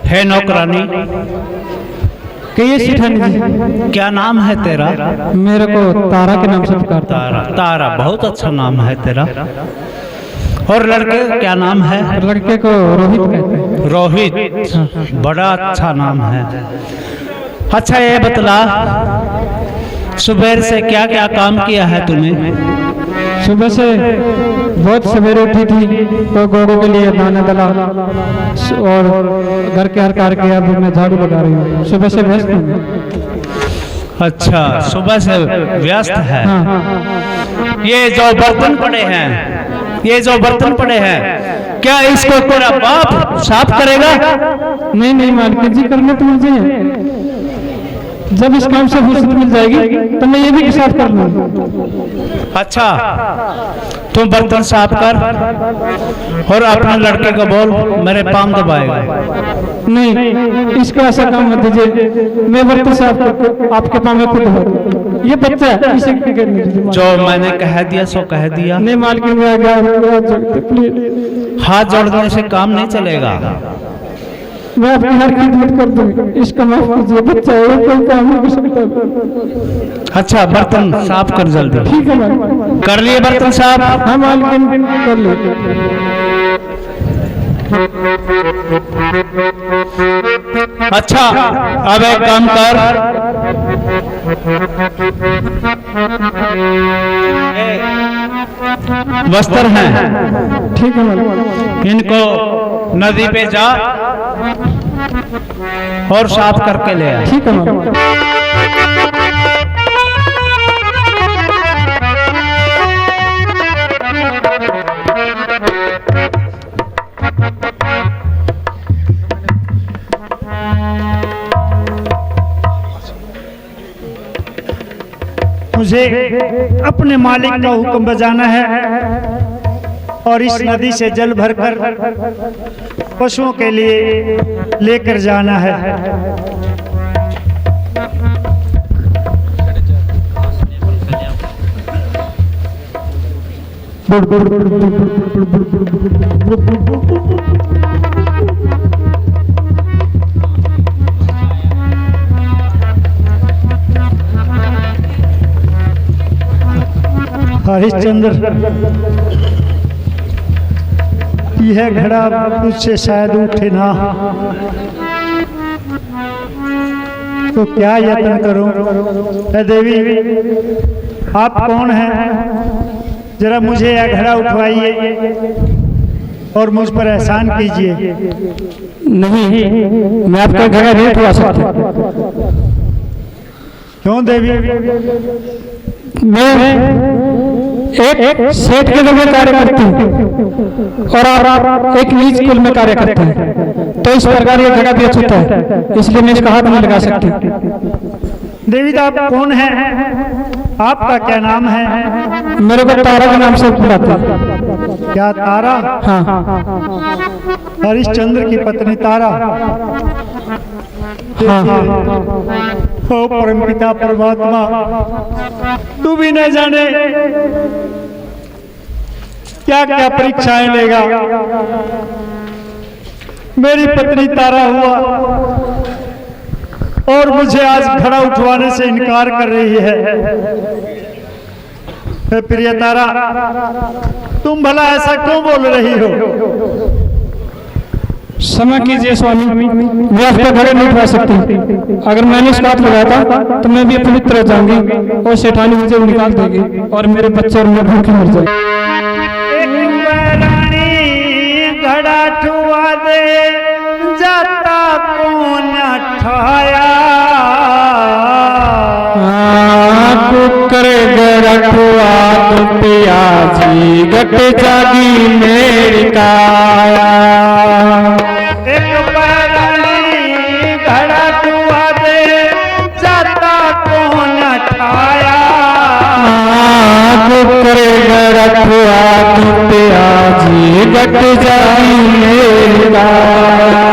है नौकरानी कि ये सेठानी जी, क्या नाम है तेरा? मेरे को तारा के नाम से पुकारता। तारा। तारा बहुत अच्छा नाम है तेरा। और लड़के क्या नाम है? लड़के को रोहित कहते हैं। रोहित, बड़ा अच्छा नाम है। अच्छा ये बतला, सुबह से क्या क्या काम किया है तूने? सुबह से बहुत सवेरे उठी थी तो गोरू के लिए दाना डाला और घर के हर कार्य किया। अभी मैं झाड़ू लगा रही हूँ। सुबह से व्यस्त हूँ। अच्छा, सुबह से व्यस्त है। हाँ। ये जो बर्तन पड़े हैं, ये जो बर्तन पड़े हैं, क्या इसको तेरा बाप साफ करेगा? नहीं नहीं मालकिन जी, करने तो मुझे जब इस काम से फुर्सत मिल जाएगी तो मैं ये भी साफ कर लूँगा। अच्छा, तुम बर्तन साफ कर और अपने लड़के को बोल मेरे पाँव दबाएगा। नहीं, इसको ऐसा काम मत दीजिए। मैं बर्तन साफ कर आपके पाँव में खुद दबा। ये बच्चा है, इसे करने दीजिए। जो मैंने कह दिया सो कह दिया। नहीं मालकिन, प्लीज। हाथ जोड़ने से काम नहीं चलेगा। मैं आपकी हर खिदमत कर दूंगी, इसका माफ कीजिए। बच्चा है, कोई काम नहीं कर सकता। अच्छा, बर्तन साफ कर जल्दी। ठीक है मालकिन। कर लिए बर्तन साफ? हाँ मालकिन, कर लिए। अच्छा, अब एक काम कर, वस्त्र हैं, ठीक है मालकिन। इनको नदी पे जा और साफ करके ले आ। ठीक है मालकिन। मुझे अपने मालिक का हुक्म बजाना है और इस नदी से जल भरकर पशुओं के लिए लेकर जाना है। हरिश्चंद्र, यह घड़ा मुझसे शायद उठे ना, तो क्या यत्न करूं? हे देवी, आप कौन हैं? जरा मुझे यह घड़ा उठवाइए और मुझ पर एहसान कीजिए। नहीं, मैं आपका घड़ा नहीं उठवा सकता। क्यों देवी? मैं एक सेठ के घर में कार्य करती हूँ और आप एक नीच कुल में कार्य करते हैं, तो इस प्रकार ये जगह भी अछूता है, इसलिए मैं इसका हाथ नहीं लगा सकती। देवी, तो आप कौन हैं? आपका क्या नाम है? मेरे को तारा के नाम से बुलाते हैं। क्या तारा? हाँ। हरिश्चंद्र की पत्नी तारा। हाँ। ओ परमपिता परमात्मा, तू भी न जाने क्या क्या परीक्षाएं लेगा। मेरी पत्नी तारा हुआ और मुझे आज घड़ा उठवाने से इनकार कर रही है। प्रिय तारा, तुम भला ऐसा क्यों बोल रही हो? क्षमा कीजिए स्वामी, मैं आपका घड़ा नहीं उठा सकती। अगर मैंने इस बात लगाया था तो मैं भी अपवित्र हो जाऊंगी और सेठानी मुझे निकाल देगी और मेरे बच्चे और मैं भूखे मर जाएंगे। एक बैरानी घड़ा ठुआ दे, जाता कौन ठाया। करे गठुआ तो पियाजी गट जागी मेरी काया। एक बैरानी घड़ा ठुआ दे, जाता कौन ठाया। करे गठुआ तो पियाजी गट जागी मेरी काया।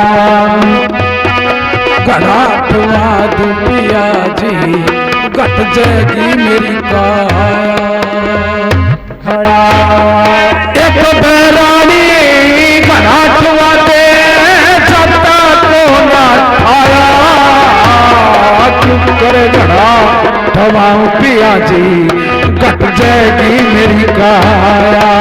घड़ा ठुआ दो पियाजी गट जाएगी मेरी काया। खड़ा एक बैरानी घड़ा ठुआ दे, जाता को ना आया। चुप करे घड़ा ठुआऊं पियाजी गट जाएगी मेरी काया।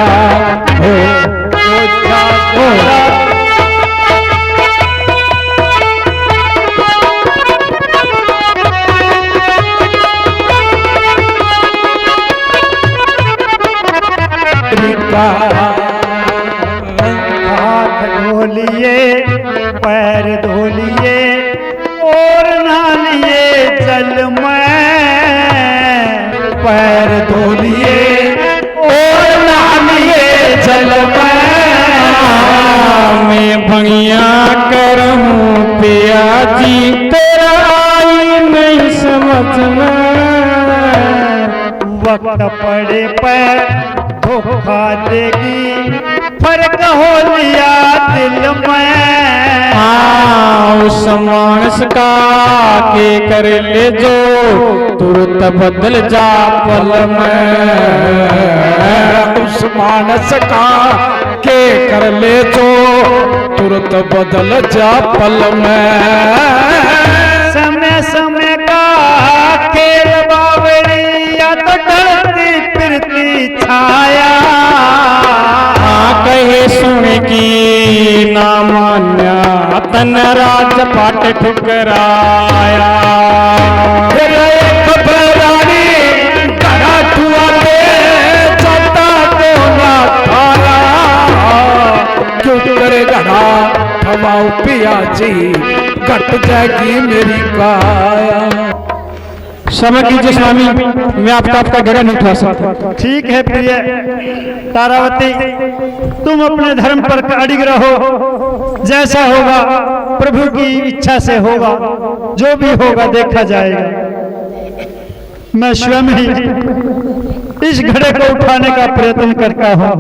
हाथ धोलिए, पैर धोलिए और नहालिए जल में। पैर धोलिए और नहालिए जल में। मैं भंगिया करूं पियाजी तेरा आई नहीं समझ में। वक्त पड़े पर धोखा देगी, फर्क हो लिया दिल में। उस मानस का के कर ले जो तुरंत बदल जा पल में। उस मानस का के कर ले जो तुरंत बदल जा पल में। समय समय का खेल बावड़ी, या तो डरती फिरती छाया। कहे सुन की ना मान्या तन राजपाट ठुकराया। एक बैरानी घड़ा ठुआ दे, जाता को ना आया। क्यों करे घड़ा ठुआऊं पियाजी गट जाएगी मेरी काया। क्षमा कीजिए स्वामी, मैं आपका घड़ा नहीं उठा सकता। ठीक है प्रिय तारावती, तुम अपने धर्म पर अडिग रहो। जैसा होगा प्रभु की इच्छा से होगा, जो भी होगा देखा जाएगा। मैं स्वयं ही इस घड़े को उठाने का प्रयत्न करता हूँ।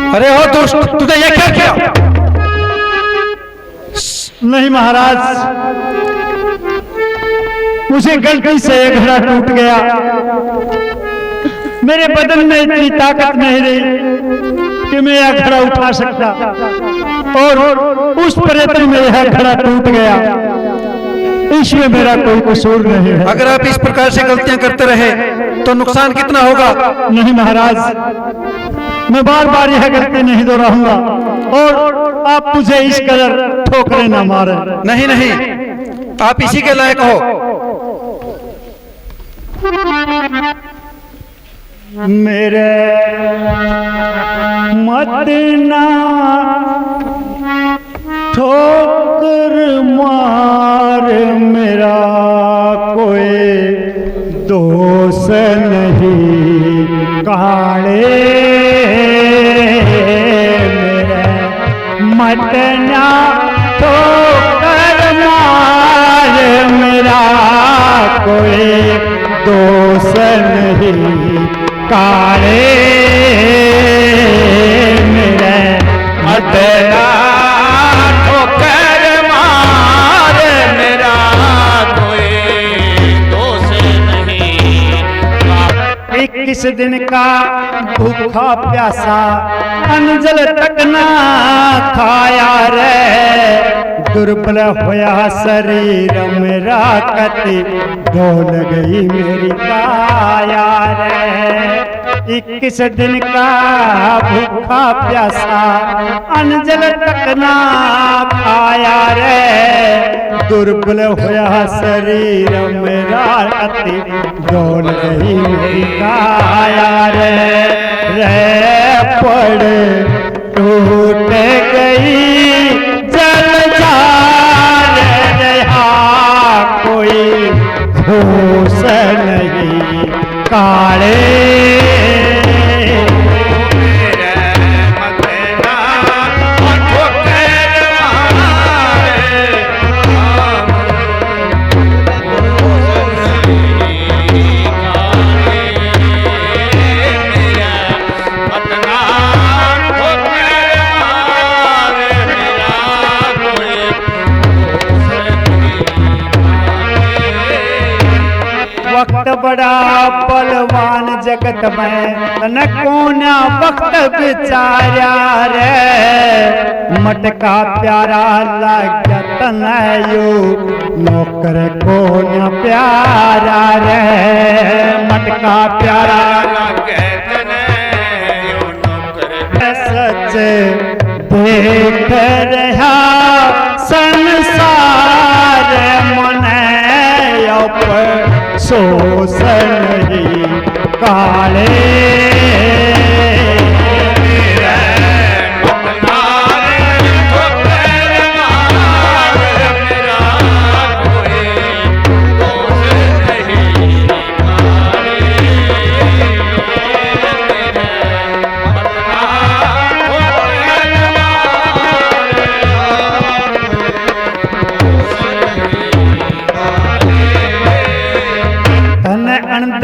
अरे हो दुष्ट, तूने ये क्या किया? नहीं महाराज, मुझे गलती से एक घड़ा टूट गया। मेरे बदन में इतनी ताकत नहीं रही कि मैं यह घड़ा उठा सकता, और उस प्रयत्न में यह घड़ा टूट गया। इसमें मेरा कोई कसूर नहीं है। अगर आप इस प्रकार से गलतियां करते रहे तो नुकसान कितना होगा? नहीं महाराज, मैं बार बार यह गलती नहीं दोहराऊंगा, और आप मुझे इस कदर ठोकरे न मारे। नहीं नहीं, आप इसी के लायक हो। मेरे मत ना ठोकर मार, मेरा कोई दोष नहीं काले। मेरे मत ना ठोकर मार, मेरा कोई दोष नहीं, काले मेरे तेरा ठोकर मार मेरा कोई दोष नहीं। 21 दिन का भूखा प्यासा अंजल तक ना खाया रे, दुर्बल होया शरीर मेरा कति डोल गई मेरी काया रे। 21 दिन का भूखा प्यासा अंजल तक ना खाया रे, दुर्बल होया शरीर मेरा कति डोल गई मेरी काया रे पड़ टूट गई जल जार रहा, कोई होश नहीं काले वक्त बड़ा बलवान जगत में न कोना वक्त बिचारा रे, मटका प्यारा लग तनयो नौकर कोना प्यारा रे, मटका प्यारा लग तनयो नौकर सच देख रहा संसार मन सोस नहीं काले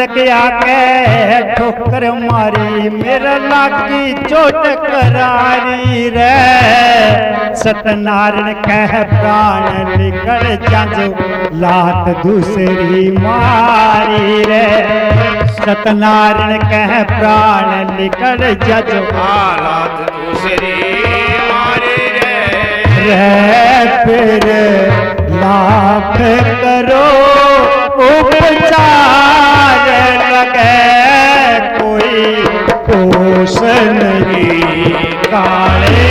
के आके ठोकर मारी मेरा लागी चोट करारी रे, सतनारायण कह प्राण निकल जाजो लात दूसरी मारी रे, सतनारायण कह प्राण निकल जाजो लात दूसरी मारी रे, फिर लाख करो उपचार लगे कोई दोष नहीं काले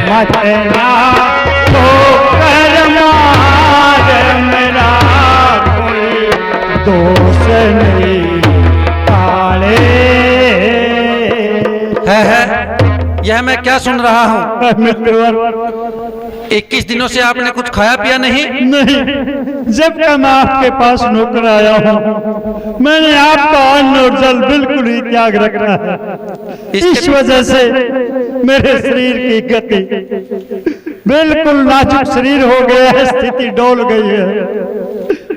मतना ठोकर मार मेरा कोई दोष नहीं काले। है यह मैं क्या सुन रहा हूँ? मित्र 21 दिनों से आपने कुछ खाया पिया नहीं? नहीं, जब का मैं आपके पास नौकर आया हूँ मैंने आपका अन्न और जल बिल्कुल ही त्याग रखा है। इस वजह से मेरे शरीर की गति बिल्कुल नाजुक शरीर हो गया है, स्थिति डोल गई है,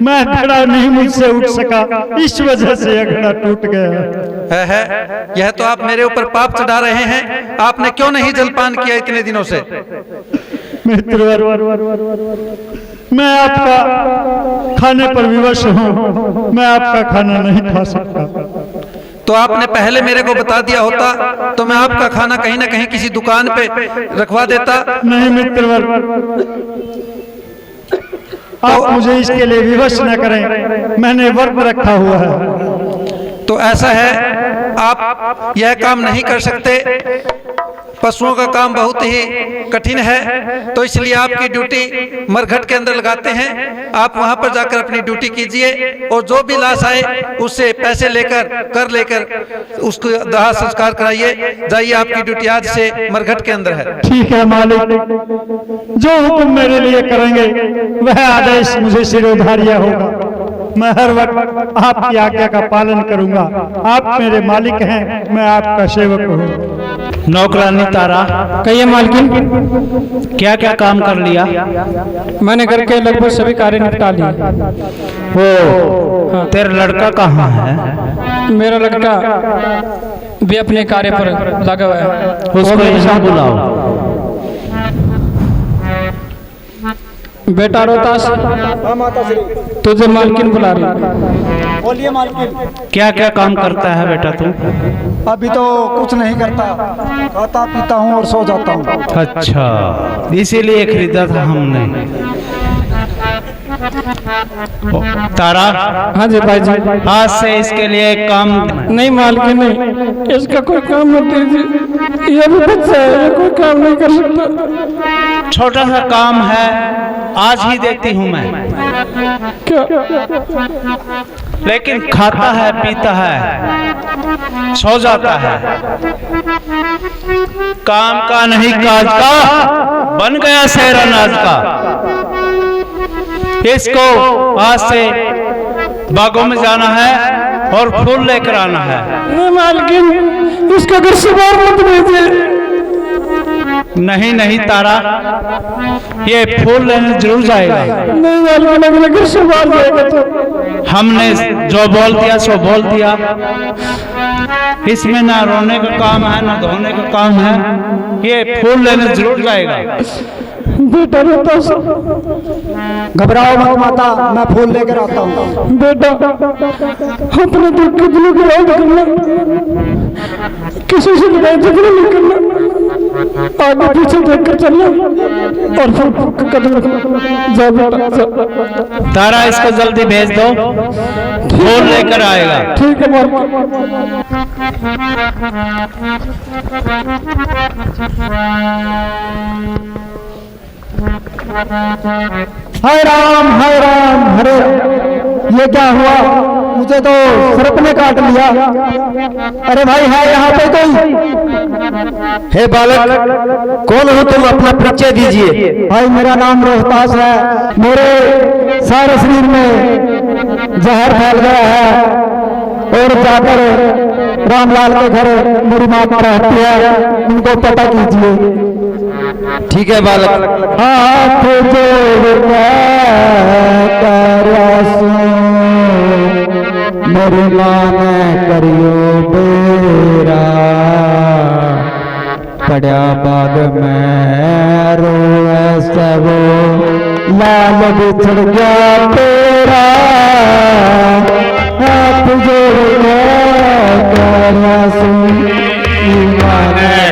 मैं खड़ा नहीं मुझसे उठ सका, इस वजह से यह घड़ा टूट गया है। यह तो आप मेरे ऊपर पाप चढ़ा रहे हैं। आपने क्यों नहीं जलपान किया इतने दिनों से? मित्र मैं आपका खाने पर विवश हूँ, मैं आपका खाना नहीं खा सकता। तो आपने पहले मेरे को बता दिया होता तो मैं आपका खाना कहीं ना कहीं किसी दुकान पे रखवा देता। नहीं मित्रवर, आप मुझे इसके लिए विवश न करें, मैंने व्रत रखा हुआ है। तो ऐसा है, आप यह काम नहीं कर सकते, पशुओं का काम बहुत ही कठिन है, तो इसलिए आपकी ड्यूटी मरघट के अंदर लगाते हैं। आप वहां पर जाकर अपनी ड्यूटी कीजिए और जो भी लाश आए उससे पैसे लेकर उसको दाह संस्कार कराइए। जाइए, आपकी ड्यूटी आज से मरघट के अंदर है। ठीक है मालिक, जो हुक्म मेरे लिए करेंगे वह आदेश मुझे सिरोधार्य होगा। मैं हर वक्त आपकी आज्ञा का पालन करूंगा। आप मेरे मालिक हैं, मैं आपका सेवक हूँ। नौकरानी तारा, कहिए मालकिन। क्या क्या काम कर लिया? मैंने घर के लगभग सभी कार्य निपटा लिए। वो तेरा लड़का कहाँ है? मेरा लड़का भी अपने कार्य पर लगा हुआ है। उसको यहाँ बुलाओ। बेटा रोहतास, तुझे मालकिन बुला रही है। बोलिए मालकिन। क्या क्या काम करता है बेटा तू? अभी तो कुछ नहीं करता, खाता पीता हूँ और सो जाता हूँ। अच्छा, इसीलिए खरीदा था हमने। तारा, हाँ जी भाई जी। आज से इसके लिए एक काम नहीं मालकिन नहीं, इसका कोई काम मत दीजिए। ये भी बच्चा है, ये कोई काम नहीं कर सकता। छोटा सा काम है, आज ही देती हूँ मैं। क्या? लेकिन खाता है, पीता है, सो जाता है, काम का नहीं काज का, बन गया सेहरा नाज का। इसको आज से बागों में जाना है और फूल लेकर आना है। नहीं मालकिन, इसका घर से बाहर मत भेजिए। नहीं नहीं तारा, ये फूल लेने जरूर जाएगा। नहीं मालकिन, अगले घर से बाहर जाएगा तो हमने जो बोल दिया सो बोल दिया। इसमें ना रोने का काम है ना धोने का काम है, ये फूल लेने जरूर जाएगा। बेटा रोहतास, घबराओ मत माता, मैं फूल लेकर आता हूँ। बेटा अपने दुख के दिलों की राह करना, किसी से लड़ाई झगड़ा नहीं करना, आगे पीछे देखकर चलना और फिर कदम रखना। जा बेटा जा। तारा, इसको जल्दी भेज दो, फूल लेकर आएगा। ठीक है मालकिन। हाय राम हरे राम। ये क्या हुआ? मुझे तो सर्प ने काट लिया। अरे भाई है यहाँ पे कोई? हे बालक, कौन हो तुम? अपना परिचय दीजिए। भाई मेरा नाम रोहतास है। मेरे सारे शरीर में जहर फैल गया है और जाकर रामलाल के घर मेरी माँ रहती है, उनको पता कीजिए। ठीक है बालक। हाथ जोड़ मेरी माँ ने करियो बेरा, पड़ा बाग में रोए सब लाल बिछड़ गया तेरा। हाथ जोड़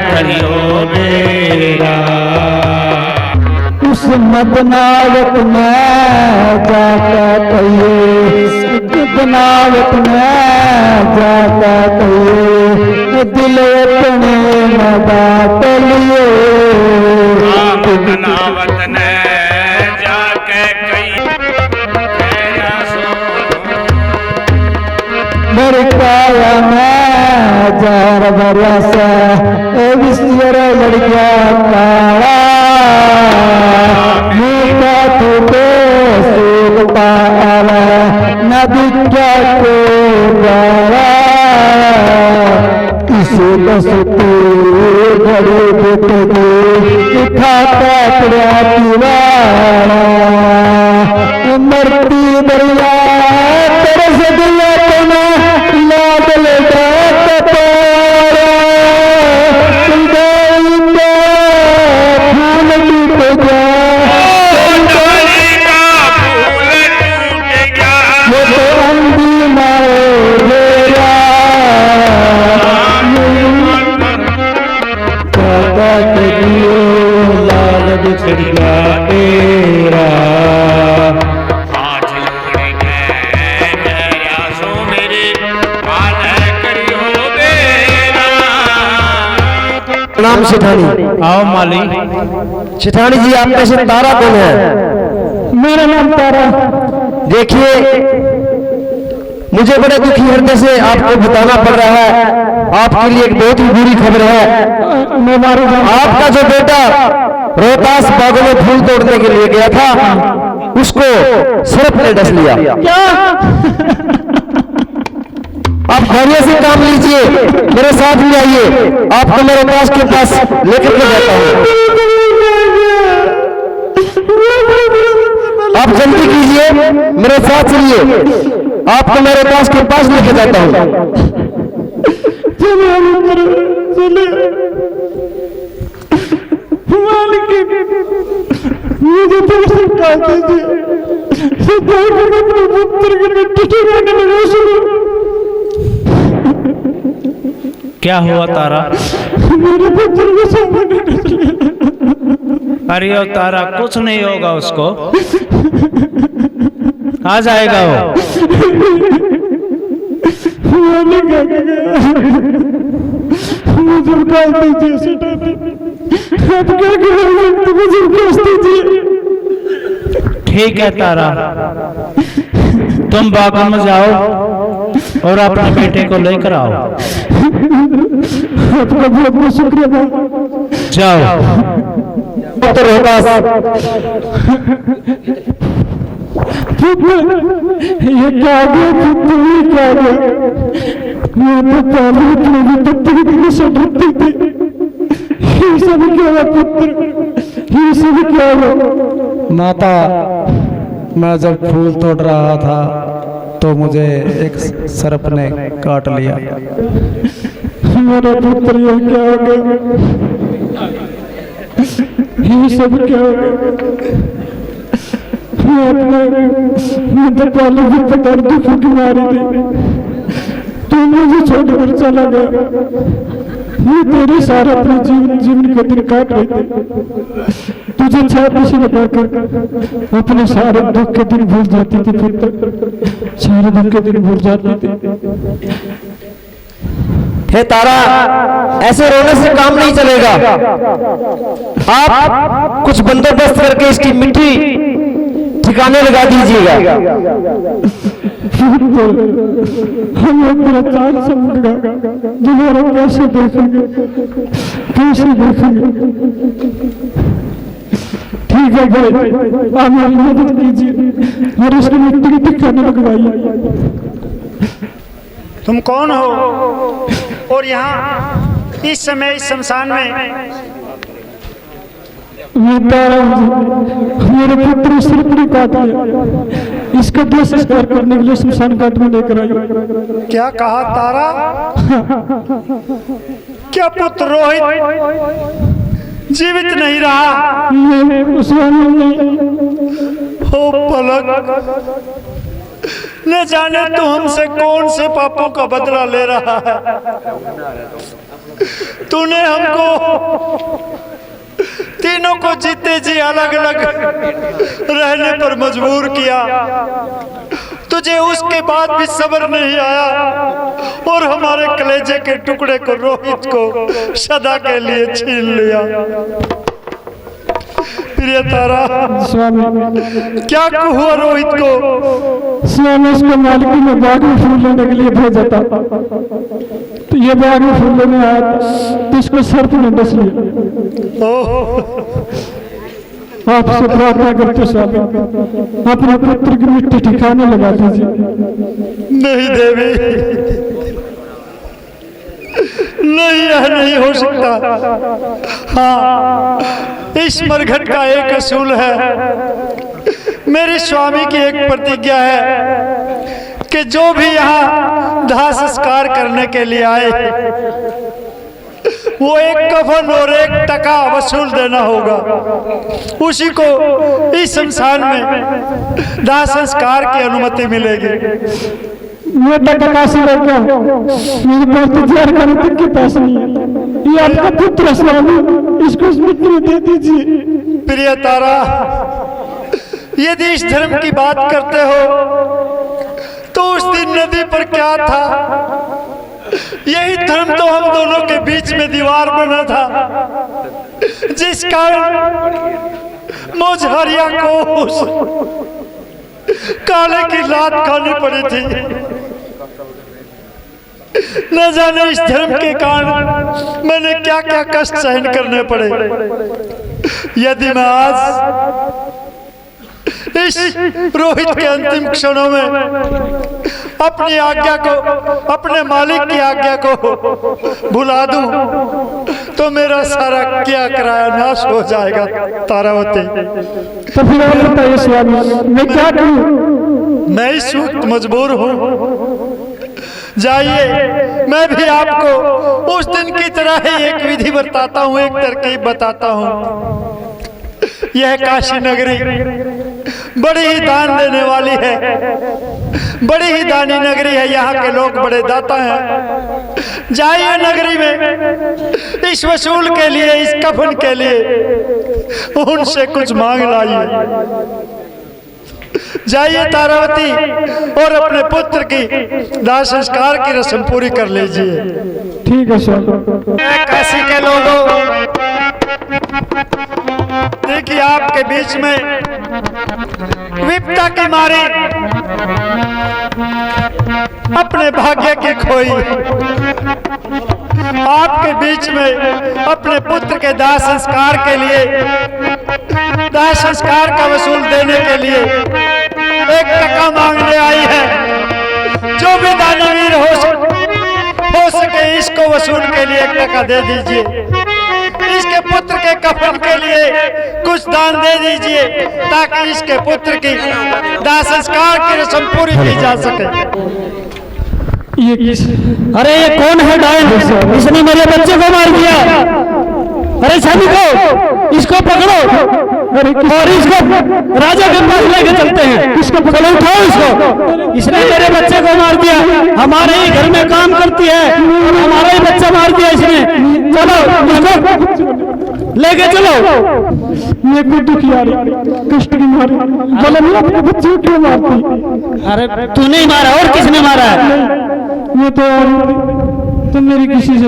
करियो बेरा, उस मदनावत में जाकर कहिए, मदनावत में जाकर कहिए, दिल अपने में बात लिए। मदनावत ने जाके कही मेरी काया में जार बरस विस्तर लड़किया काला, मीठा तो सूखता आला नदी क्या को गारा। किसी दसती घड़ी बुटगी खाता पड़ा दीवारा, मरती दरिया तरस दिया तना लाद लेता कपारा। फूल टूट गया, ये तो अंधी मारे मेरा, काका के दियो लाल बिछड़ गया तेरा। प्रणाम सेठानी। आओ माली। सेठानी जी, आप में से तारा कौन है? मेरा नाम तारा। देखिए, मुझे बड़े दुखी हृदय से आपको बताना पड़ रहा है, आपके लिए एक बहुत ही बुरी खबर है। मैं मारू जाऊं। आपका जो बेटा रोहतास बागों में फूल तोड़ने के लिए गया था, उसको सर्प ने डस लिया। क्या? आप धैर्य से काम लीजिए, मेरे साथ भी आइए, आपको मेरे पास के पास लेकर के जाता हूँ। आप जल्दी कीजिए, मेरे साथ चलिए, आपको मेरे पास के पास लेकर जाता हूँ। मुझे तो सरकार दीजिए, अपने पुत्र के ठिकाने लगा शुरू। क्या हुआ तारा? मेरे पुत्र को सामने अरे ओ तारा, कुछ नहीं होगा उसको, आ जाएगा वो। मुझे काट दीजिए, सटा आप क्या करेंगे? तो मुझे काट दीजिए। ठीक है तारा, तुम बाग में जाओ और अपने बेटे को लेकर आओ। आपका बहुत बहुत शुक्रिया। जाओ। पुत्र रोहतास, ये क्या गया पुत्र, ये क्या गया? मैं तो पहले इतने पुत्र की से डरती थी। ये सब क्या हुआ पुत्र, ये सब क्या हुआ? माता, मैं जब फूल तोड़ रहा था तो मुझे एक सर्प ने काट लिया। मेरा पुत्र, ये क्या हो गया? ये सब क्या हो गया? मैं तो पहले भी पता दुख की मारी थी, तू मुझे छोड़कर चला गया। मैं तेरे सारा अपने जीवन के दिन काट रही थी, तुझे छाती से लगाकर अपने सारे दुख के दिन भूल जाती थी पुत्र, सारे दुख के दिन भूल जाती थी। हे तारा, ऐसे रोने से काम नहीं चलेगा। आप कुछ बंदोबस्त करके इसकी मिट्टी ठिकाने लगा दीजिएगा। हमें तेरा चाल समझेगा, दोबारा कैसे देखेंगे, कैसे देखेंगे? ठीक है भाई, आप मेरी मदद कीजिए और इसकी मिट्टी की ठिकाने लगवाइए। तुम कौन हो और यहाँ इस समय इस शमशान में? मैं तारा हूँ, मेरे पुत्र सिर पर काट लिया, इसका देह संस्कार करने के लिए शमशान घाट में लेकर आई। क्या कहा तारा? क्या पुत्र रोहित जीवित नहीं रहा? हो पलक, न जाने तू हमसे कौन से पापों का बदला ले रहा है। तूने हमको तीनों को जीते जी अलग अलग रहने पर मजबूर किया, तुझे उसके बाद भी सब्र नहीं आया और हमारे कलेजे के टुकड़े को, रोहित को सदा के लिए छीन लिया। प्रिय तारा, स्वामी क्या हुआ रोहित को? स्वामी उसको मालिकी में बाग में फूल लेने के लिए भेजा था, तो ये बाग में फूल लेने आया था तो इसको सर्प ने डस लिया। आपसे प्रार्थना करते स्वामी, अपने पुत्र की मिट्टी ठिकाने लगा दीजिए। नहीं देवी, नहीं, यह नहीं हो सकता। हाँ, इस मरघट का एक असूल है, मेरे स्वामी की एक प्रतिज्ञा है कि जो भी यहाँ दाह संस्कार करने के लिए आए वो एक कफन और एक टका वसूल देना होगा, उसी को इस शमशान में दाह संस्कार की अनुमति मिलेगी। मैं टका से लड़का हूँ, मेरे पास तो जार करने तक के पास नहीं है। ये आपका पुत्र स्वामी, इसको इस मिट्टी में दे दीजिए। प्रिय तारा, यदि इस धर्म की बात करते हो तो उस दिन नदी पर क्या था? यही धर्म तो हम दोनों के बीच में दीवार बना था, जिस कारण मौजहरिया को उस काले की लात खानी पड़ी थी। न जाने इस धर्म के कारण मैंने क्या क्या कष्ट सहन करने पड़े। यदि मैं आज इस रोहित के अंतिम क्षणों में अपनी आज्ञा को, अपने मालिक की आज्ञा को भुला दूं तो मेरा सारा क्या कराया नाश हो जाएगा तारावती। तो फिर और बताइए स्वामी, मैं क्या करूं? मैं इस वक्त मजबूर हूं। जाइए, मैं भी आपको उस दिन की तरह ही एक विधि बताता हूं, एक तरकीब बताता हूं। यह काशी नगरी बड़ी ही दान देने वाली है, बड़ी ही दानी नगरी है। यहाँ के लोग बड़े दाता हैं। जाइए नगरी में इस वसूल के लिए, इस कफन के लिए उनसे कुछ मांग लाइए। जाइए तारावती और अपने पुत्र की दाह संस्कार की रस्म पूरी कर लीजिए। ठीक है स्वामी। काशी के लोगों, देखिए आपके बीच में विपदा की मारी अपने भाग्य की खोई, आपके बीच में अपने पुत्र के दाह संस्कार के लिए, दाह संस्कार का वसूल देने के लिए 1 टका मांगने आई है। जो भी दानवीर हो सके इसको वसूल के लिए 1 टका दे दीजिए। इसके पुत्र के कफन के लिए कुछ दान दे दीजिए ताकि इसके पुत्र की दाह संस्कार की रस्म पूरी की जा सके। ये किस? अरे ये कौन है डायन? इसने मेरे बच्चे को मार दिया। अरे सैनिकों, इसको पकड़ो और इसको राजा के पास लेके चलते हैं। इसको पकड़ो, उठाओ इसको। इसने मेरे बच्चे को मार दिया। हमारे ही घर में काम करती है, हमारा ही बच्चा मार दिया इसने। चलो इसको लेके चलो। ये कोई दुखियारी कष्ट की मारी, बोले अपने बच्चे क्यों मारती? अरे तूने ही मारा, और किसने मारा है? ये तो मेरी किसी से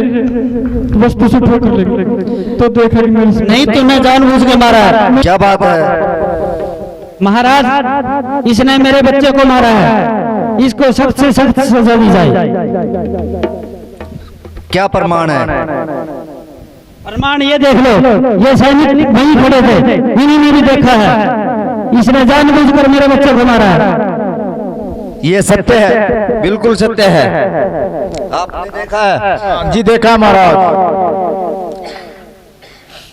वस्तु से ठोकर लगी तो देखा कि मेरी से नहीं, तूने जानबूझ के मारा है। क्या बात है? महाराज, इसने मेरे बच्चे को मारा है। इसको सख्त से सख्त सजा दी जाए। क्या प्रमाण है? प्रमाण ये देख लो, ये सैनिक वहीं खड़े थे, इन्हीं भी देखा है। इसने जानबूझकर मेरे बच्चे को मारा है। ये सत्य है, बिल्कुल सत्य है। आपने देखा है? जी देखा महाराज।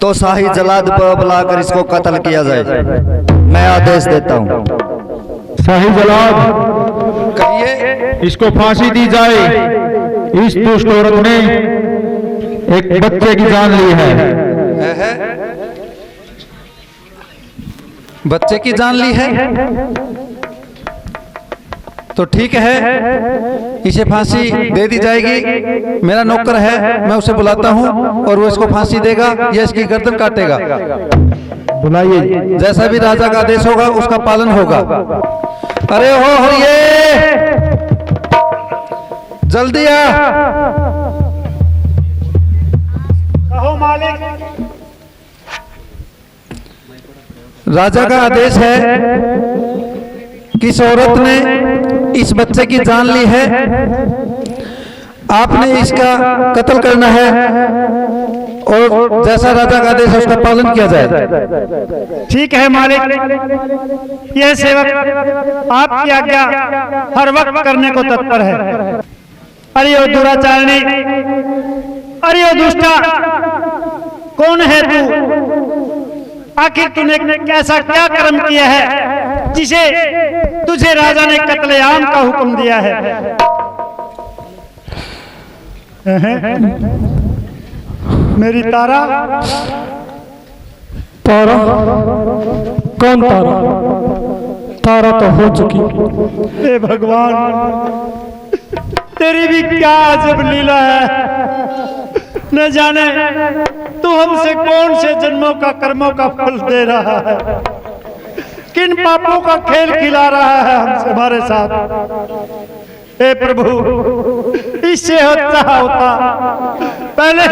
तो शाही जलाद बुलाकर इसको कत्ल किया जाए। मैं आदेश देता हूँ। शाही जलाद, कहिए। इसको फांसी दी जाए। इस दुष्ट औरत ने एक बच्चे की जान ली है। बच्चे की जान ली है तो ठीक है, इसे फांसी दे दी जाएगी। मेरा नौकर है, मैं उसे बुलाता हूँ और वो इसको फांसी देगा या इसकी गर्दन काटेगा। बुलाइए। जैसा भी राजा का आदेश होगा उसका पालन होगा। अरे हो हरिये, जल्दी आ। कहो मालिक। राजा का आदेश है कि इस औरत ने इस बच्चे की जान ली है, आपने इसका कत्ल करना है और जैसा राजा का आदेश है उसका पालन किया जाए। ठीक है मालिक, यह सेवक आपकी आज्ञा हर वक्त करने को तत्पर है। अरे ओ दुराचारणी, अरे ओ दुष्टा, कौन है तू? आखिर तूने ऐसा क्या कर्म किया है जिसे तुझे राजा ने कत्लेआम का हुक्म दिया है? मेरी तारा। तारा? कौन तारा? तारा तो हो चुकी। हे भगवान, तेरी भी क्या अजब लीला है। न जाने तू हमसे कौन से जन्मों का कर्मों का फल दे रहा है, किन पापों का खेल खिला रहा है हमसे, हमारे साथ। हे प्रभु, इससे अच्छा होता पहले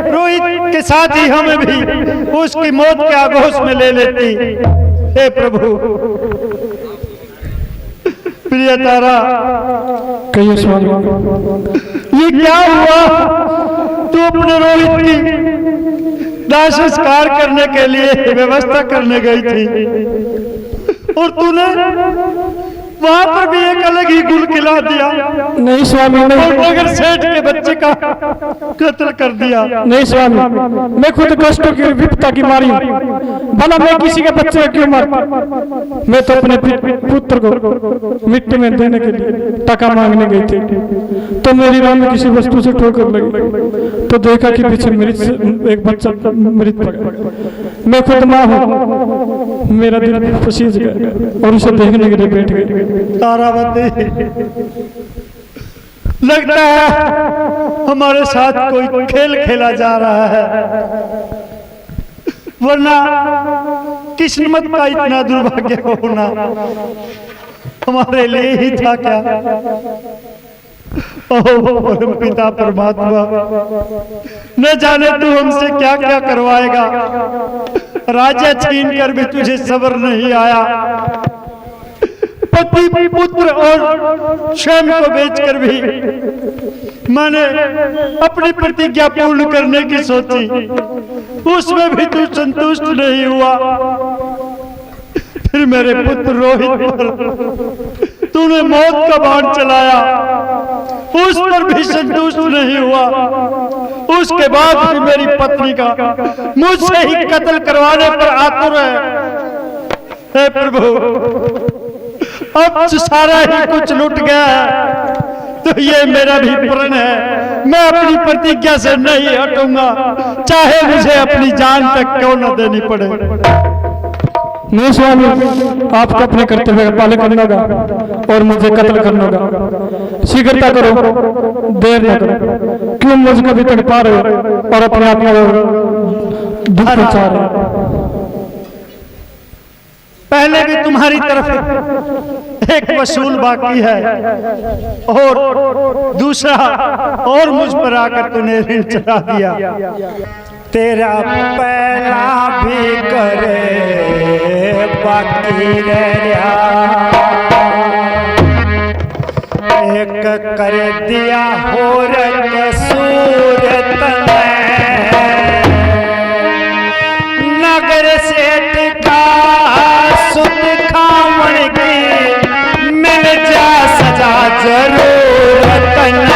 रोहित के साथ ही हमें भी उसकी मौत के आगोश में ले लेती। हे प्रभु, प्रिय तारा, कहिए स्वामी। ये क्या हुआ? तू अपने रोहित की दाह संस्कार करने के लिए व्यवस्था करने गई थी और तूने वहां पर भी एक अलग ही गुल खिला दिया। नहीं स्वामी और नहीं, नगर सेठ के बच्चे का कत्ल कर दिया। नहीं स्वामी, मैं खुद कष्टों की विपता की मारी हूँ, भला मैं किसी के बच्चे को क्यों मार? मैं तो अपने पुत्र को मिट्टी में देने के लिए टका मांगने गई थी, तो मेरी राह में किसी वस्तु से ठोकर लगी, तो देखा कि पीछे एक बच्चा मृत पड़ा। मैं खुद माँ हूँ, मेरा दिल पसीज गया और उसे देखने के लिए बैठ गई। तारावती, लगता है हमारे साथ कोई खेल खेला जा रहा है, वरना किस्मत का इतना दुर्भाग्य होना हमारे लिए ही था क्या? ओह पिता परमात्मा, न जाने तू हमसे क्या क्या करवाएगा। राजा छीन कर भी तुझे सब्र नहीं आया, पति पुत्र और स्वयं को बेचकर भी मैंने अपनी प्रतिज्ञा पूर्ण करने की सोची, उसमें भी तू संतुष्ट नहीं हुआ। फिर मेरे पुत्र रोहित पर तूने मौत का बाण चलाया, उस पर भी संतुष्ट नहीं हुआ। उसके बाद भी मेरी पत्नी का मुझसे ही कत्ल करवाने पर आतुर है। हे प्रभु, अब सारा ही कुछ लुट गया है, तो ये मेरा भी प्रण है। मैं अपनी प्रतिज्ञा से नहीं हटूंगा, चाहे मुझे अपनी जान तक क्यों न देनी पड़े। नहीं स्वामी, आपको अपने कर्तव्य का पालन करना होगा और मुझे कत्ल करना होगा। शीघ्रता करो, देर न करो। क्यों मुझ कभी तक पा रहे हो और अपने आप को दुख पहुंचा रहे हो? पहले भी तुम्हारी तरफ एक वसूल बाकी है, और दूसरा और मुझ पर आकर तूने ऋण चढ़ा दिया। तेरा पहला भी करे बाकी रहा, एक कर दिया होर सूरत नगर सेठ का सुत खावन की मिल जा सजा जरूरत न।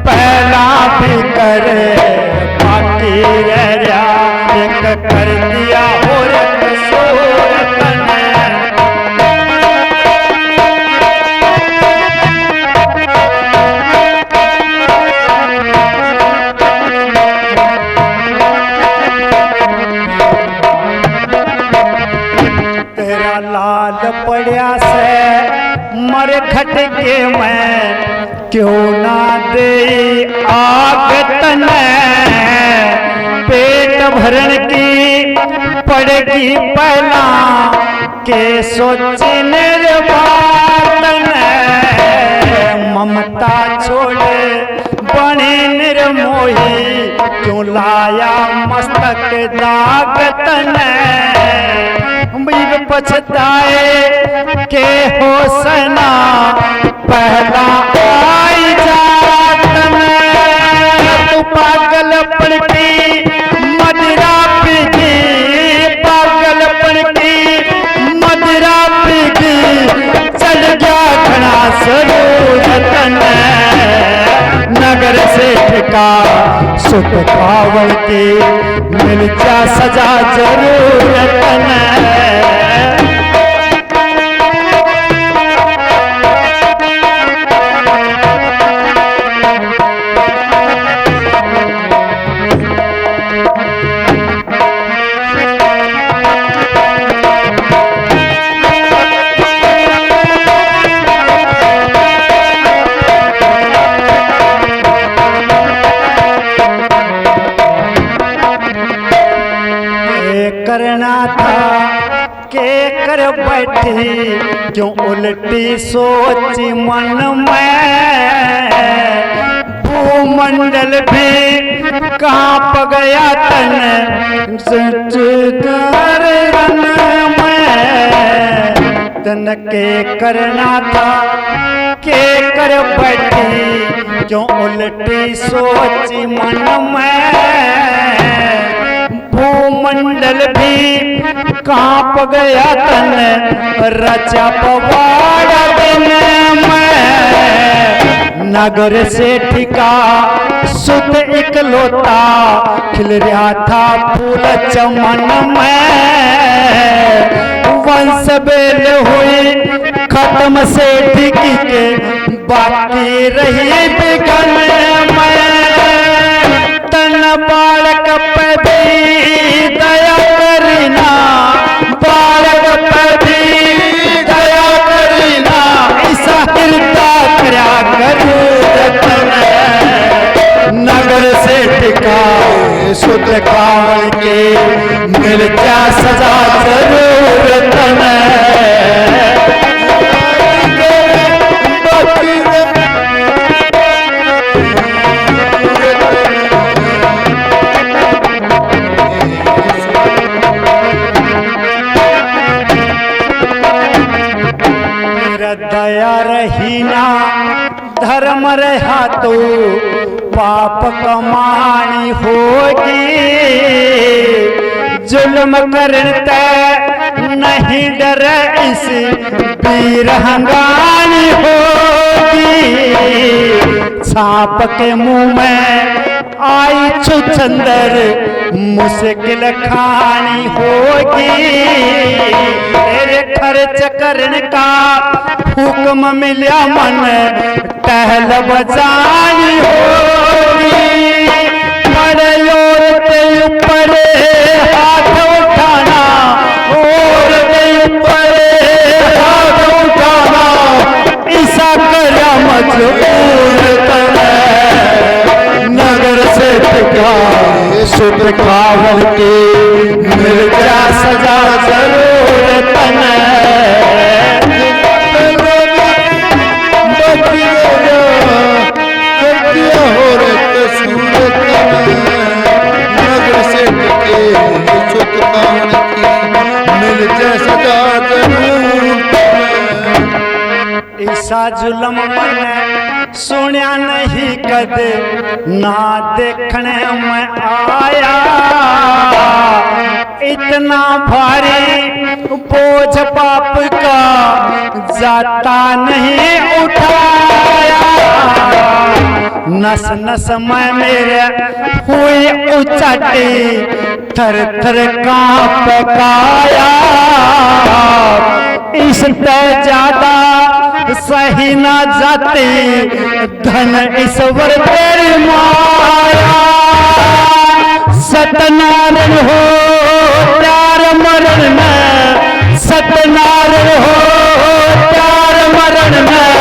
पहला भी करे बाकी रहा, एक कर दिया और सूरत न। तेरा लाल पड़िया से मर खट के मैं क्यों ना दे आग तने। पेट भरण की पड़ेगी पहला के सोच निर्वात ने। ममता छोड़े बने निर्मोही क्यों लाया मस्तक दागत ने। पछताए के हो सना पहला आई जात में। तू पागलपन की मदिरा पीगी, पागलपन की मदिरा पीगी, चल गया घना जरूरत ने। नगर सेठ का सुत खावन की मिल जा सजा जरूरत ने। करना था के कर बैठी क्यों उल्टी सोच मन में। भूमंडल भी कांप गया तन रन में। तन के करना था के कर बैठी क्यों उल्टी सोच मन में। भूमंडल भी कांप गया तन, रचा पवाड़ा दिन में। नगर से ठिका सुत इकलौता, खिल रहा था फूल चमन में। वंश बेल हुई खत्म से टिकी के, बाकी रही बिगन में। तन बालक पे भी दया करीना, बालक पे भी दया करीना, ऐसा हृदय क्या करूं रतन। नगर से टिका सुत कावड़ के, मिल क्या सजा जरूरत में। दया रही ना धर्म रहा तो पाप कमानी होगी। जुल्म करते नहीं डर इस बीरहंगानी होगी। सांप के मुंह में आई छुछंदर, मुश्किल खानी होगी। तेरे खर्च करने का हुक्म मिला मन, टहल बजानी होगी। बड़े औरते ऊपर हाथ उठाना, औरते ऊपर हाथ उठाना, ऐसा करा मजबूर तने। नगर से टिका सुत कावड़ के, मिल जा सजा जरूर तने। नगर से टिके सुत कावड़ की, मिल जा सजा जरूर तने। ऐसा जुल्म मन सुनिया नहीं कदे, ना देखने में आया। इतना भारी बोझ पाप का जाता नहीं उठाया। नस नस में मेरे हुई उचाटी, थर थर कांप काया। इससे ज्यादा सही ना जाती धन ईश्वर तेरी माया। सत्यनारायण हो प्यार मरण में, सत्यनारायण हो प्यार मरण में,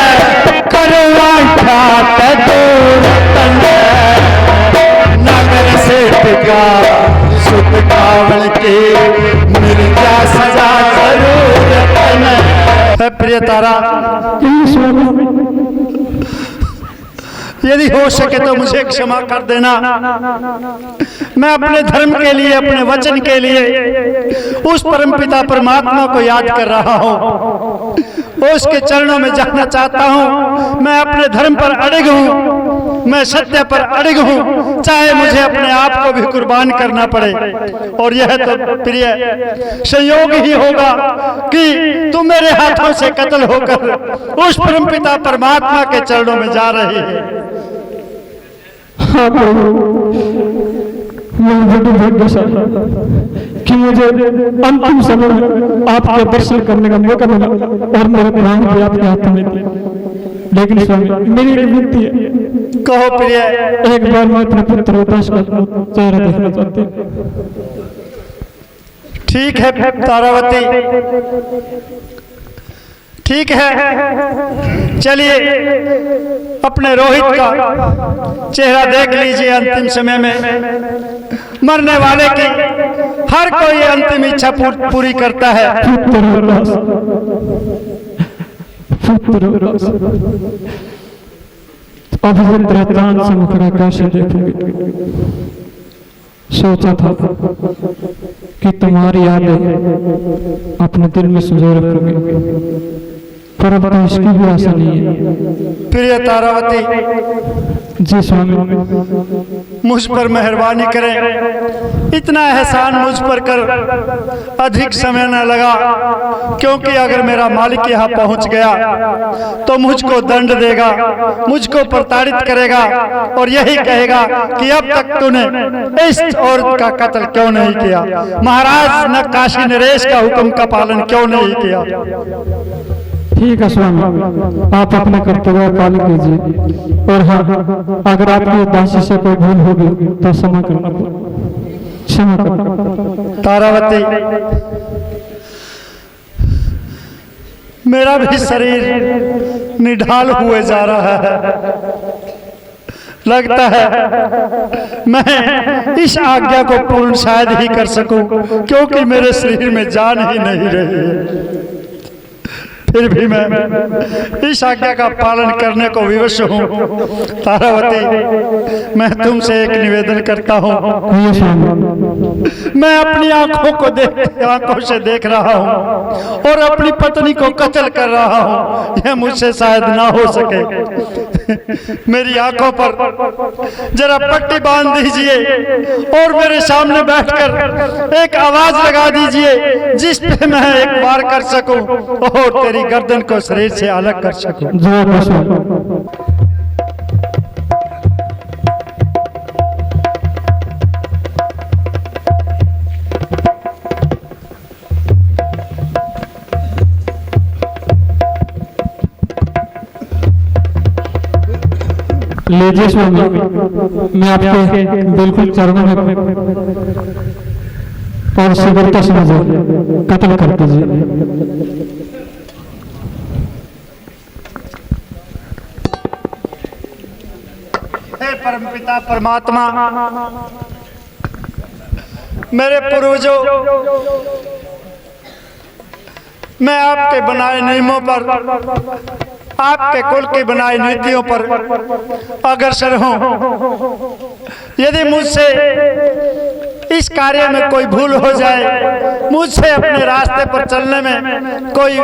करवा ठाट दूर तने। नगर से टिका सुत कावड़ के, मिल जा सजा जरूर तने। प्रिय तारा, यदि हो सके तो मुझे क्षमा कर देना। मैं अपने धर्म के लिए, अपने वचन के लिए उस परमपिता परमात्मा को याद कर रहा हूँ, उसके चरणों में जाना चाहता हूँ। मैं अपने धर्म पर अड़िग हूँ, मैं सत्य पर अड़िग हूँ, चाहे मुझे अपने आप को भी कुर्बान करना पड़े। और यह तो प्रिय संयोग ही होगा कि तुम मेरे हाथों से कत्ल होकर उस परमपिता परमात्मा के चरणों में जा रहे हैं। हाँ प्रभु, मैं बड़ी भाग्यशाली कि मुझे अंतिम समय में आपके दर्शन करने का मौका मिला और मेरे प्राण भी आपके हाथ में थे। लेकिन स्वामी, मेरी एक विनती है। कहो प्रिय। एक बार मैं अपने पुत्र उदास का चेहरा देखना चाहती हूँ। ठीक है तारावती, ठीक है, चलिए अपने रोहित का चेहरा देख लीजिए। अंतिम समय में मरने वाले की हर कोई अंतिम इच्छा पूरी करता है। अभिवृद्ध प्राण से मुखड़ा कैसे देखूंगी। सोचा था कि तुम्हारी यादें अपने दिल में संजोए रखूंगी, पर अब तो इसकी भी आशा नहीं है। प्रिय तारावती, जी स्वामी, मुझ पर मेहरबानी करें। इतना एहसान मुझ पर कर अधिक समय न लगा, क्योंकि अगर मेरा मालिक यहाँ पहुँच गया तो मुझको दंड देगा, मुझको प्रताड़ित करेगा और यही कहेगा कि अब तक तूने इस औरत का कत्ल क्यों नहीं किया, महाराज न काशी नरेश का हुक्म का पालन क्यों नहीं किया। ठीक है स्वामी, आप अपने कर्तव्य पालन कीजिए। और हाँ, अगर आपकी दासी से कोई भूल होगी तो क्षमा करना, क्षमा करना। तारावती, मेरा भी शरीर निढाल हुए जा रहा है। लगता है मैं इस आज्ञा को पूर्ण शायद ही कर सकूं, क्योंकि मेरे शरीर में जान ही नहीं रही है। फिर भी मैं इस आज्ञा का पालन करने को विवश हूँ। तारावती, मैं तुमसे एक निवेदन करता हूँ। मैं अपनी आंखों से देख रहा हूँ और अपनी पत्नी को कत्ल कर रहा हूँ। यह मुझसे शायद ना हो सके। मेरी आंखों पर जरा पट्टी बांध दीजिए और मेरे सामने बैठकर एक आवाज लगा दीजिए जिस पे मैं एक बार कर सकूं और तेरी गर्दन को शरीर से अलग कर सकूं। लीजिए स्वामी, मैं आपके बिल्कुल चरणों में और शीघ्रता से मुझे कत्ल कर दीजिए। हे परमपिता परमात्मा, मेरे पूर्वजों, मैं आपके बनाए नियमों पर, आपके कुल की बनाई नीतियों पर अग्रसर हूं। यदि मुझसे इस कार्य में कोई भूल हो जाए, मुझसे अपने रास्ते पर चलने में कोई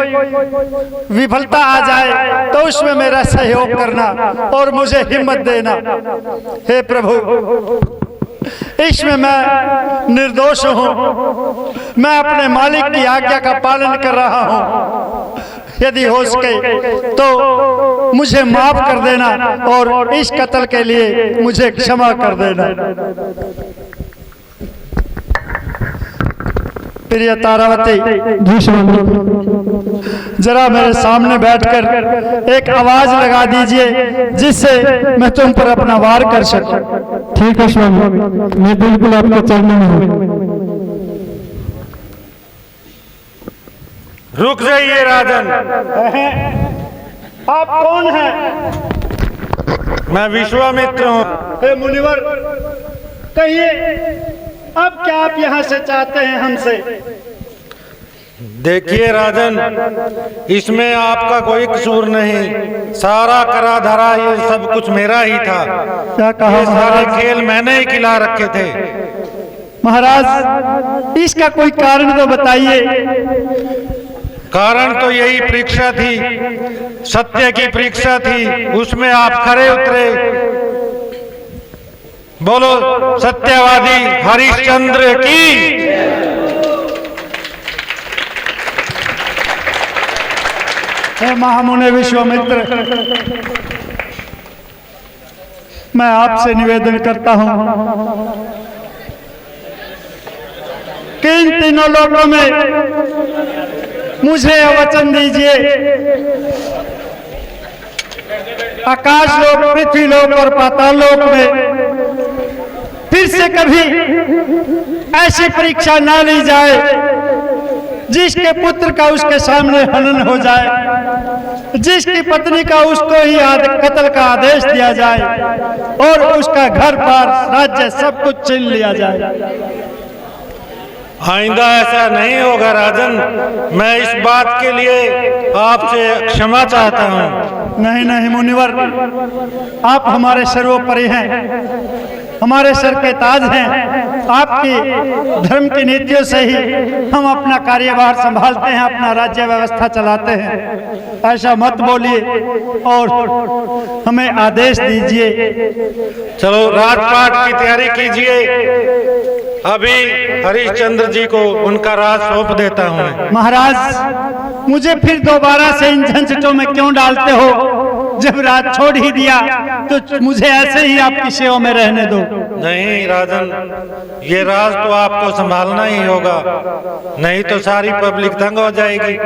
विफलता आ जाए, तो उसमें मेरा सहयोग करना और मुझे हिम्मत देना। हे प्रभु, इसमें मैं निर्दोष हूँ। मैं अपने मालिक की आज्ञा का पालन कर रहा हूँ। यदि हो सके तो मुझे माफ कर देना और इस कत्ल के लिए मुझे क्षमा कर देना। प्रिय तारावती, जरा मेरे सामने बैठकर एक आवाज लगा दीजिए जिससे मैं तुम पर अपना वार कर सकूं। ठीक है स्वामी, मैं बिल्कुल आपके चरणों में हूँ। रुक जाइए राजन। आप कौन हैं? मैं विश्वामित्र हूँ। हे मुनिवर, कहिए अब क्या आप यहाँ से चाहते हैं हमसे? देखिए राजन, इसमें आपका कोई कसूर नहीं। सारा करा धरा ये सब कुछ मेरा ही था। क्या कहा? ये सारे खेल मैंने ही खिला रखे थे। महाराज, इसका कोई कारण तो बताइए। कारण तो यही परीक्षा थी, सत्य की परीक्षा थी, उसमें आप खरे उतरे। बोलो सत्यवादी हरिश्चंद्र की। हे महामुनि विश्वामित्र, मैं आपसे निवेदन करता हूं कि इन तीनों लोगों में मुझे वचन दीजिए। आकाश लोक, पृथ्वी लोक और पाताल लोक में फिर से कभी ऐसी परीक्षा ना ली जाए जिसके पुत्र का उसके सामने हनन हो जाए, जिसकी पत्नी का उसको ही कत्ल का आदेश दिया जाए और उसका घर बार राज्य सब कुछ छीन लिया जाए। आइंदा ऐसा नहीं होगा राजन। मैं इस बात के लिए आपसे क्षमा चाहता हूँ। नहीं नहीं मुनिवर, आप हमारे सर्वोपरि हैं। हमारे सर के ताज हैं। आपकी धर्म की नीतियों से ही हम अपना कार्यभार संभालते हैं, अपना राज्य व्यवस्था चलाते हैं। ऐसा मत बोलिए और हमें आदेश दीजिए। चलो राजपाट की तैयारी कीजिए। अभी हरिश्चंद्र जी को उनका राज सौंप देता हूँ। महाराज, मुझे फिर दोबारा से इन झंझटों में क्यों डालते हो? जब राज छोड़ ही दिया तो मुझे ऐसे ही आपकी सेवा में रहने दो। नहीं राजन, ये राज तो आपको संभालना ही होगा, नहीं तो सारी पब्लिक दंग हो जाएगी।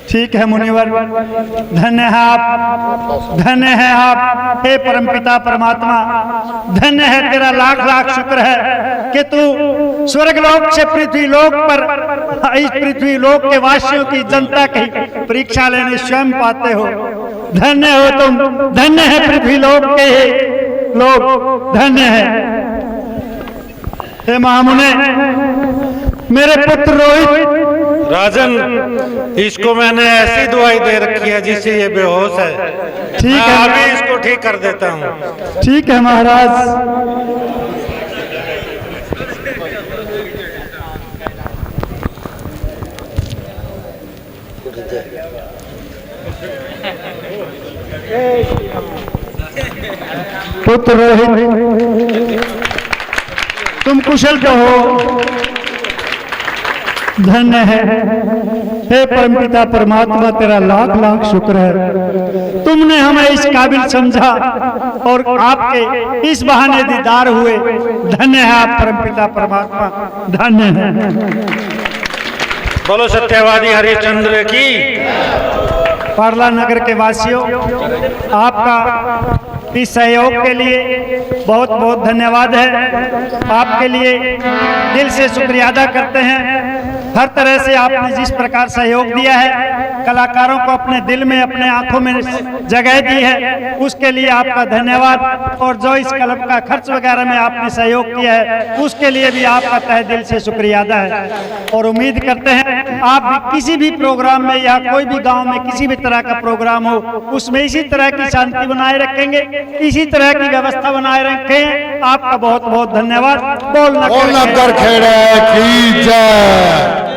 ठीक है मुनिवर, धन्य है आप, धन्य है आप हे परमपिता परमात्मा। धन्य है तेरा, लाख लाख शुक्र है कि तू स्वर्ग लोक से पृथ्वी लोक पर, इस पृथ्वी लोक के वासियों की जनता की परीक्षा लेने स्वयं पाते हो। धन्य हो तुम, धन्य है पृथ्वी लोक के लोग, धन्य है। हे महामुने, मेरे पुत्र रोहित। राजन, इसको मैंने ऐसी दवाई दे रखी है जिससे ये बेहोश है। ठीक है, मैं अभी इसको ठीक कर देता हूँ। ठीक है महाराज। पुत्र रोहित, तुम कुशल तो हो, धन्य है हे परमपिता परमात्मा, तेरा लाख लाख शुक्र है। तुमने हमें इस काबिल समझा और आपके इस बहाने दीदार हुए। धन्य है आप परमपिता परमात्मा, धन्य है। बोलो सत्यवादी हरिश्चंद्र की। पारला नगर के वासियों, आपका इस सहयोग के लिए बहुत बहुत धन्यवाद है। आपके लिए दिल से शुक्रिया अदा करते हैं। हर तरह से आपने जिस प्रकार सहयोग दिया है, कलाकारों को अपने दिल में, अपने आंखों में जगह दी है, उसके लिए आपका धन्यवाद। और जो इस क्लब का खर्च वगैरह में आपने सहयोग किया है, उसके लिए भी आपका तहे दिल से शुक्रिया अदा है। और उम्मीद करते हैं आप भी किसी भी प्रोग्राम में या कोई भी गांव में किसी भी तरह का प्रोग्राम हो, उसमें इसी तरह की शांति बनाए रखेंगे, इसी तरह की व्यवस्था बनाए रखें। आपका बहुत बहुत धन्यवाद। बोल नगर खेड़ा की जय।